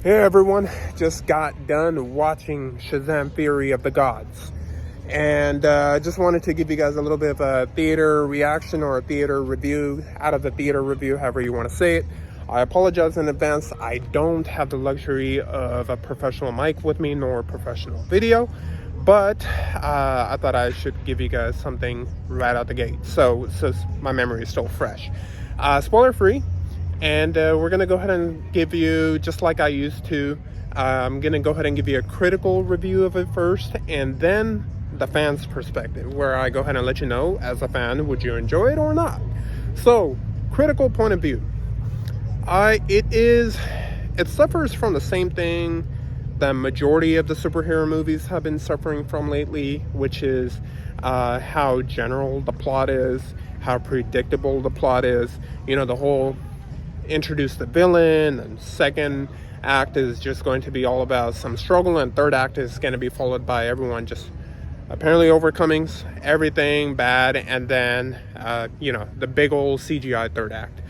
Hey everyone, just got done watching Shazam Fury of the Gods. And I just wanted to give you guys a little bit of a theater reaction or a theater review, out of the theater review, however you want to say it. I apologize in advance. I don't have the luxury of a professional mic with me, nor professional video. But I thought I should give you guys something right out the gate. So my memory is still fresh. Spoiler free. And we're going to go ahead and give you, just like I used to, I'm going to go ahead and give you a critical review of it first, and then the fan's perspective, where I go ahead and let you know, as a fan, would you enjoy it or not? So, critical point of view. It suffers from the same thing the majority of the superhero movies have been suffering from lately, which is how general the plot is, how predictable the plot is. You know, the whole introduce the villain, and second act is just going to be all about some struggle, and third act is going to be followed by everyone just apparently overcoming everything bad, and then the big old CGI third act.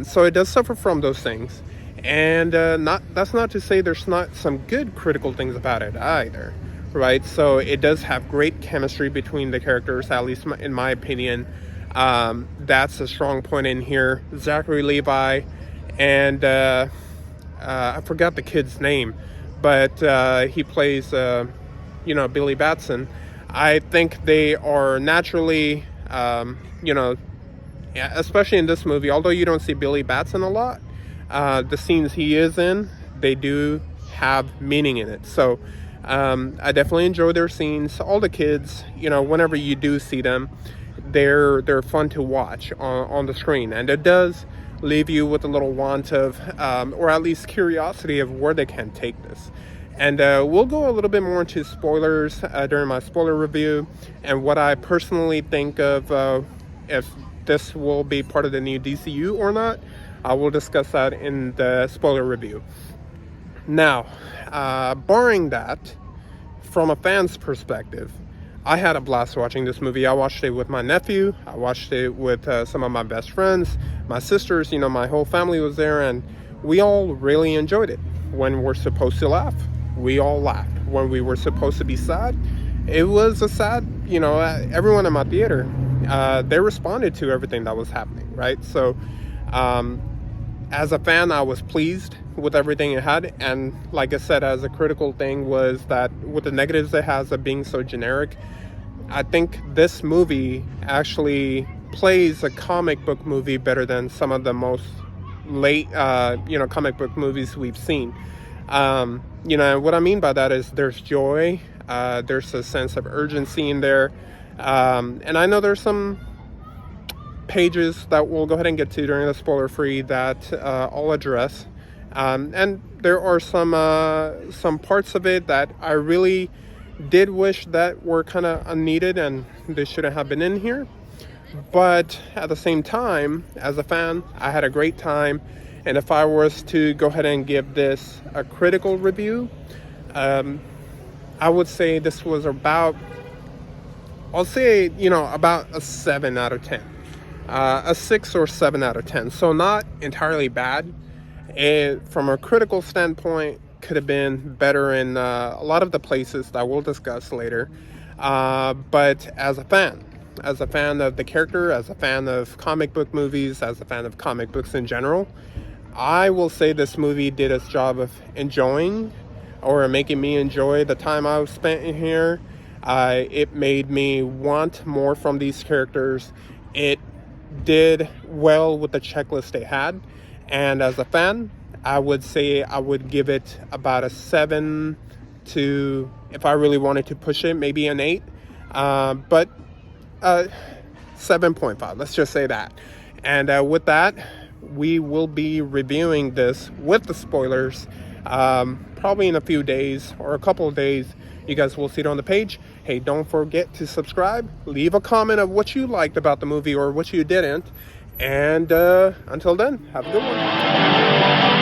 So it does suffer from those things, and that's not to say there's not some good critical things about it either, right? So it does have great chemistry between the characters, at least in my opinion. That's a strong point in here. Zachary Levi and I forgot the kid's name, but he plays Billy Batson. I think they are naturally especially in this movie, although you don't see Billy Batson a lot, the scenes he is in, they do have meaning in it. So I definitely enjoy their scenes. All the kids, whenever you do see them, they're fun to watch on the screen, and it does leave you with a little want of or at least curiosity of where they can take this. And we'll go a little bit more into spoilers during my spoiler review, and what I personally think of if this will be part of the new DCU or not. I will discuss that in the spoiler review. Now, barring that, from a fan's perspective, I had a blast watching this movie. I watched it with my nephew. I watched it with some of my best friends, my sisters. My whole family was there, and we all really enjoyed it. When we're supposed to laugh, we all laughed. When we were supposed to be sad, it was a sad, everyone in my theater, they responded to everything that was happening, right? So as a fan, I was pleased with everything it had, and like I said, as a critical thing was that with the negatives it has of being so generic, I think this movie actually plays a comic book movie better than some of the most late comic book movies we've seen. What I mean by that is there's joy, there's a sense of urgency in there, and I know there's some pages that we'll go ahead and get to during the spoiler free that I'll address. And there are some parts of it that I really did wish that were kind of unneeded, and they shouldn't have been in here. But at the same time, as a fan, I had a great time. And if I was to go ahead and give this a critical review, I would say this was about a 7 out of 10. A 6 or 7 out of 10. So not entirely bad. From a critical standpoint, could have been better in a lot of the places that we'll discuss later. But as a fan of the character, as a fan of comic book movies, as a fan of comic books in general, I will say this movie did its job of enjoying or making me enjoy the time I spent in here. It made me want more from these characters. It did well with the checklist they had. And as a fan, I would say I would give it about a 7 to, if I really wanted to push it, maybe an 8. But 7.5, let's just say that. And with that, we will be reviewing this with the spoilers probably in a few days or a couple of days. You guys will see it on the page. Hey, don't forget to subscribe. Leave a comment of what you liked about the movie or what you didn't. And until then, have a good one.